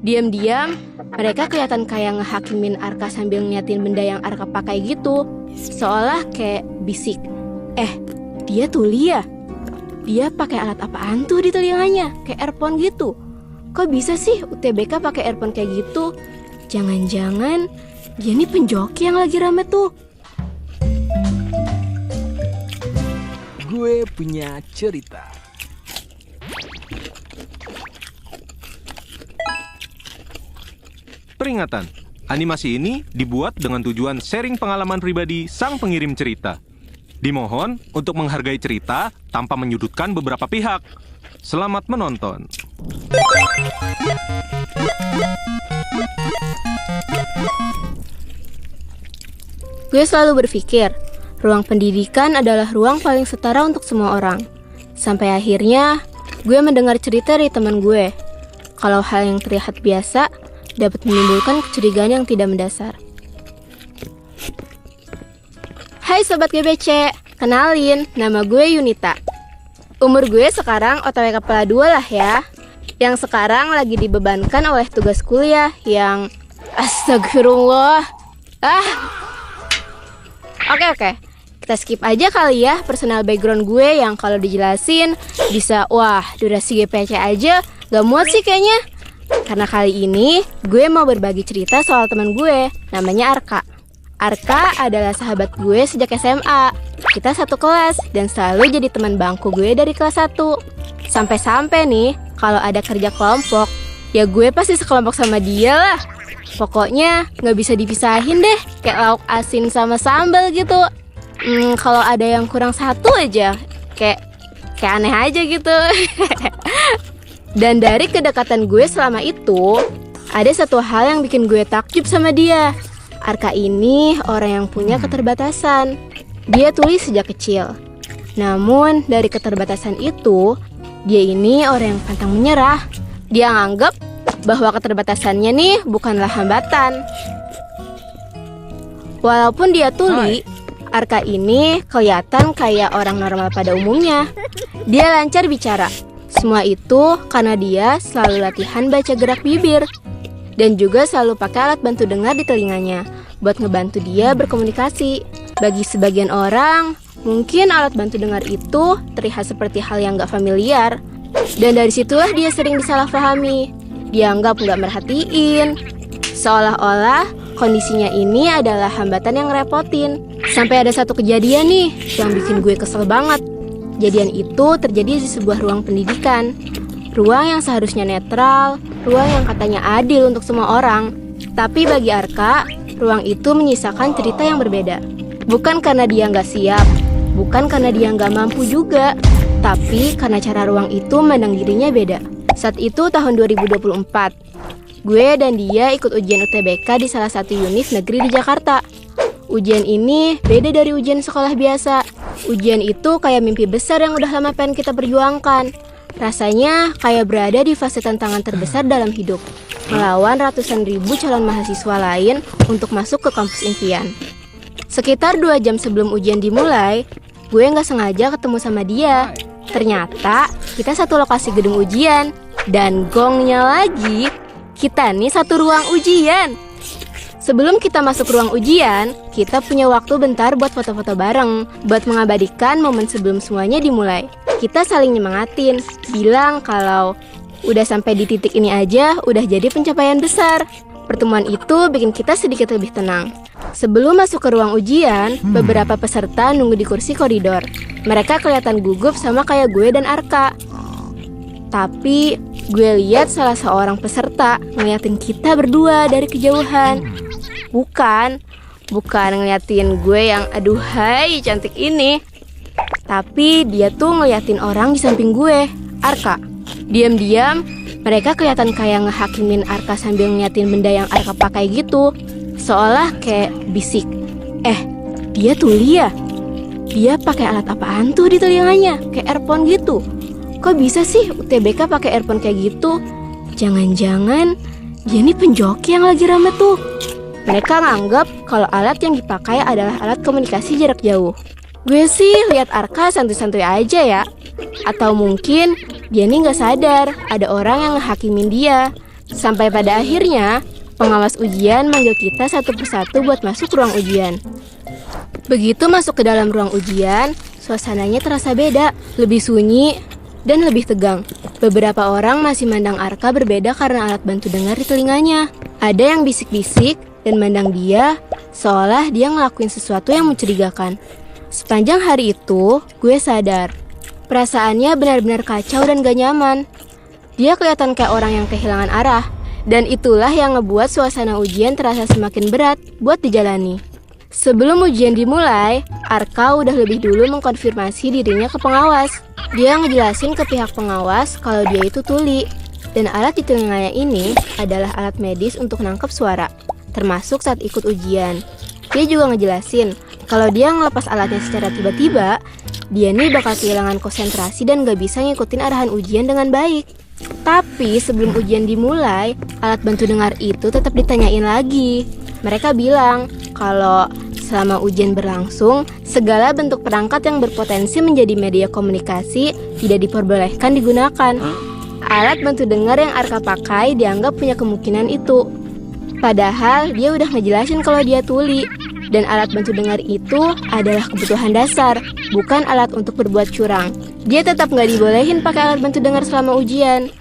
Diam-diam, mereka kelihatan kayak ngehakimin Arka sambil ngeliatin benda yang Arka pakai gitu. Seolah kayak bisik. Dia tuli ya? Dia pakai alat apaan tuh di telinganya? Kayak earphone gitu. Kok bisa sih UTBK pakai earphone kayak gitu? Jangan-jangan dia nih penjoki yang lagi rame tuh. Gue punya cerita. Peringatan, animasi ini dibuat dengan tujuan sharing pengalaman pribadi sang pengirim cerita. Dimohon untuk menghargai cerita tanpa menyudutkan beberapa pihak. Selamat menonton. Gue selalu berpikir, ruang pendidikan adalah ruang paling setara untuk semua orang. Sampai akhirnya, gue mendengar cerita dari teman gue. Kalau hal yang terlihat biasa, dapat menimbulkan kecurigaan yang tidak mendasar. Hai Sobat GBC, kenalin, nama gue Yunita. Umur gue sekarang OTW kepala 2 lah ya. Yang sekarang lagi dibebankan oleh tugas kuliah yang... Astagfirullah. Oke. Kita skip aja kali ya personal background gue yang kalau dijelasin bisa, durasi GPC aja gak muat sih kayaknya. Karena kali ini gue mau berbagi cerita soal teman gue, namanya Arka. Arka adalah sahabat gue sejak SMA. Kita satu kelas dan selalu jadi teman bangku gue dari kelas 1. Sampai-sampai nih, kalau ada kerja kelompok, ya gue pasti sekelompok sama dia lah. Pokoknya gak bisa dipisahin deh, kayak lauk asin sama sambal gitu. Kalau ada yang kurang satu aja, kayak aneh aja gitu. Dan dari kedekatan gue selama itu, ada satu hal yang bikin gue takjub sama dia. Arka ini orang yang punya keterbatasan. Dia tuli sejak kecil. Namun dari keterbatasan itu, dia ini orang yang pantang menyerah. Dia anggap bahwa keterbatasannya nih bukanlah hambatan. Walaupun dia tuli, Arka ini kelihatan kayak orang normal pada umumnya. Dia lancar bicara. Semua itu karena dia selalu latihan baca gerak bibir. Dan juga selalu pakai alat bantu dengar di telinganya buat ngebantu dia berkomunikasi. Bagi sebagian orang, mungkin alat bantu dengar itu terlihat seperti hal yang gak familiar. Dan dari situlah dia sering disalahpahami. Dianggap gak merhatiin. Seolah-olah kondisinya ini adalah hambatan yang ngerepotin. Sampai ada satu kejadian nih yang bikin gue kesel banget. Kejadian itu terjadi di sebuah ruang pendidikan. Ruang yang seharusnya netral, ruang yang katanya adil untuk semua orang. Tapi bagi Arka, ruang itu menyisakan cerita yang berbeda. Bukan karena dia nggak siap, bukan karena dia nggak mampu juga, tapi karena cara ruang itu memandang dirinya beda. Saat itu tahun 2024, gue dan dia ikut ujian UTBK di salah satu univ negeri di Jakarta. Ujian ini beda dari ujian sekolah biasa. Ujian itu kayak mimpi besar yang udah lama pengen kita perjuangkan. Rasanya kayak berada di fase tantangan terbesar dalam hidup, melawan ratusan ribu calon mahasiswa lain untuk masuk ke kampus impian. Sekitar 2 jam sebelum ujian dimulai, gue gak sengaja ketemu sama dia. Ternyata kita satu lokasi gedung ujian. Dan gongnya lagi, kita nih satu ruang ujian. Sebelum kita masuk ruang ujian, kita punya waktu bentar buat foto-foto bareng, buat mengabadikan momen sebelum semuanya dimulai. Kita saling nyemangatin, bilang kalau udah sampai di titik ini aja udah jadi pencapaian besar. Pertemuan itu bikin kita sedikit lebih tenang. Sebelum masuk ke ruang ujian, beberapa peserta nunggu di kursi koridor. Mereka kelihatan gugup sama kayak gue dan Arka. Tapi gue lihat salah seorang peserta ngeliatin kita berdua dari kejauhan. Bukan ngeliatin gue yang aduhai cantik ini. Tapi dia tuh ngeliatin orang di samping gue, Arka. Diam-diam, mereka kelihatan kayak ngehakimin Arka sambil ngeliatin benda yang Arka pakai gitu. Seolah kayak bisik. Dia tuli ya? Dia pakai alat apaan tuh di telinganya? Kayak earphone gitu. Kok bisa sih UTBK pakai earphone kayak gitu? Jangan-jangan dia nih penjoki yang lagi rame tuh. Mereka nganggap kalau alat yang dipakai adalah alat komunikasi jarak jauh. Gue sih lihat Arka santuy-santuy aja ya. Atau mungkin dia nih gak sadar ada orang yang ngehakimin dia. Sampai pada akhirnya, pengawas ujian manggil kita satu persatu buat masuk ruang ujian. Begitu masuk ke dalam ruang ujian, suasananya terasa beda, lebih sunyi, dan lebih tegang. Beberapa orang masih mandang Arka berbeda karena alat bantu dengar di telinganya. Ada yang bisik-bisik dan mandang dia seolah dia ngelakuin sesuatu yang mencurigakan. Sepanjang hari itu, gue sadar. Perasaannya benar-benar kacau dan gak nyaman. Dia kelihatan kayak orang yang kehilangan arah. Dan itulah yang ngebuat suasana ujian terasa semakin berat buat dijalani. Sebelum ujian dimulai, Arka udah lebih dulu mengkonfirmasi dirinya ke pengawas. Dia ngejelasin ke pihak pengawas kalau dia itu tuli. Dan alat di telinganya ini adalah alat medis untuk nangkep suara, termasuk saat ikut ujian. Dia juga ngejelasin kalau dia ngelepas alatnya secara tiba-tiba, dia nih bakal kehilangan konsentrasi dan gak bisa ngikutin arahan ujian dengan baik. Tapi sebelum ujian dimulai, alat bantu dengar itu tetap ditanyain lagi. Mereka bilang kalau selama ujian berlangsung, segala bentuk perangkat yang berpotensi menjadi media komunikasi tidak diperbolehkan digunakan. Alat bantu dengar yang Arka pakai dianggap punya kemungkinan itu. Padahal dia udah ngejelasin kalau dia tuli. Dan alat bantu dengar itu adalah kebutuhan dasar, bukan alat untuk berbuat curang. Dia tetap nggak dibolehin pakai alat bantu dengar selama ujian.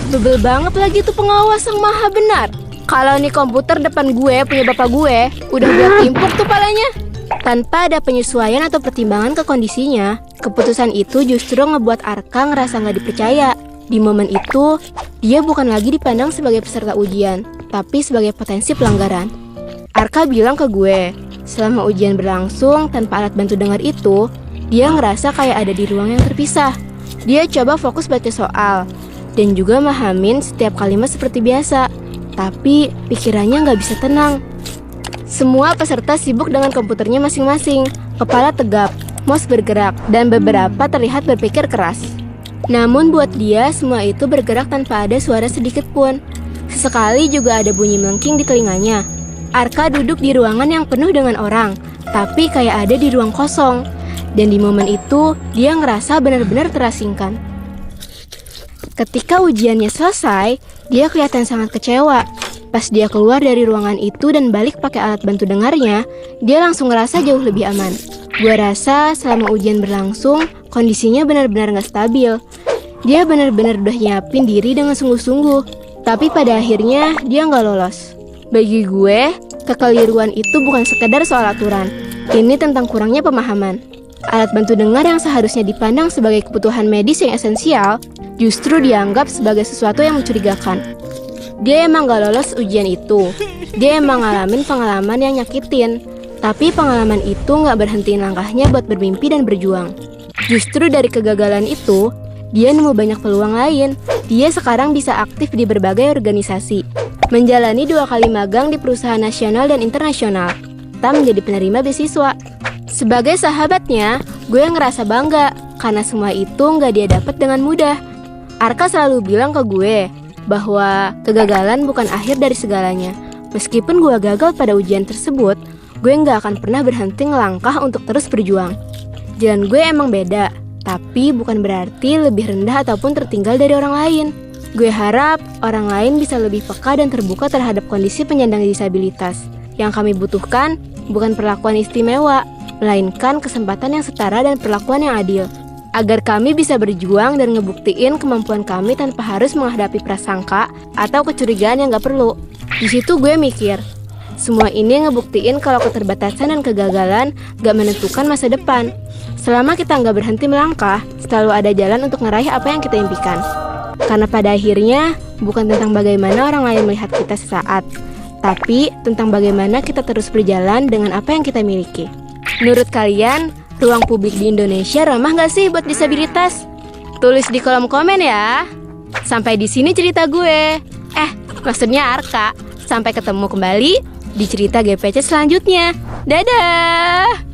Bebel banget lagi tuh pengawas yang maha benar. Kalau nih komputer depan gue punya bapak gue, udah gue timpuk tuh palanya. Tanpa ada penyesuaian atau pertimbangan ke kondisinya, keputusan itu justru ngebuat Arka ngerasa nggak dipercaya. Di momen itu, dia bukan lagi dipandang sebagai peserta ujian, tapi sebagai potensi pelanggaran. Arka bilang ke gue, selama ujian berlangsung tanpa alat bantu dengar itu, dia ngerasa kayak ada di ruang yang terpisah. Dia coba fokus baca soal, dan juga mahamin setiap kalimat seperti biasa. Tapi pikirannya nggak bisa tenang. Semua peserta sibuk dengan komputernya masing-masing, kepala tegap, mouse bergerak, dan beberapa terlihat berpikir keras. Namun buat dia, semua itu bergerak tanpa ada suara sedikit pun. Sesekali juga ada bunyi melengking di telinganya. Arka duduk di ruangan yang penuh dengan orang, tapi kayak ada di ruang kosong. Dan di momen itu, dia ngerasa benar-benar terasingkan. Ketika ujiannya selesai, dia kelihatan sangat kecewa. Pas dia keluar dari ruangan itu dan balik pakai alat bantu dengarnya, dia langsung ngerasa jauh lebih aman. Gua rasa selama ujian berlangsung, kondisinya benar-benar gak stabil. Dia benar-benar udah nyiapin diri dengan sungguh-sungguh, tapi pada akhirnya dia gak lolos. Bagi gue, kekeliruan itu bukan sekedar soal aturan. Ini tentang kurangnya pemahaman. Alat bantu dengar yang seharusnya dipandang sebagai kebutuhan medis yang esensial, justru dianggap sebagai sesuatu yang mencurigakan. Dia emang gak lolos ujian itu. Dia emang ngalamin pengalaman yang nyakitin. Tapi pengalaman itu gak berhentiin langkahnya buat bermimpi dan berjuang. Justru dari kegagalan itu, dia nemu banyak peluang lain. Dia sekarang bisa aktif di berbagai organisasi, menjalani 2 kali magang di perusahaan nasional dan internasional, serta menjadi penerima beasiswa. Sebagai sahabatnya, gue ngerasa bangga karena semua itu nggak dia dapat dengan mudah. Arka selalu bilang ke gue bahwa kegagalan bukan akhir dari segalanya. Meskipun gue gagal pada ujian tersebut, gue nggak akan pernah berhenti ngelangkah untuk terus berjuang. Jalan gue emang beda, tapi bukan berarti lebih rendah ataupun tertinggal dari orang lain. Gue harap orang lain bisa lebih peka dan terbuka terhadap kondisi penyandang disabilitas. Yang kami butuhkan bukan perlakuan istimewa, melainkan kesempatan yang setara dan perlakuan yang adil. Agar kami bisa berjuang dan ngebuktiin kemampuan kami tanpa harus menghadapi prasangka atau kecurigaan yang gak perlu. Di situ gue mikir, semua ini ngebuktiin kalau keterbatasan dan kegagalan gak menentukan masa depan. Selama kita nggak berhenti melangkah, selalu ada jalan untuk meraih apa yang kita impikan. Karena pada akhirnya, bukan tentang bagaimana orang lain melihat kita sesaat, tapi tentang bagaimana kita terus berjalan dengan apa yang kita miliki. Menurut kalian, ruang publik di Indonesia ramah nggak sih buat disabilitas? Tulis di kolom komen ya. Sampai di sini cerita gue. Maksudnya Arka. Sampai ketemu kembali di cerita GPC selanjutnya. Dadah!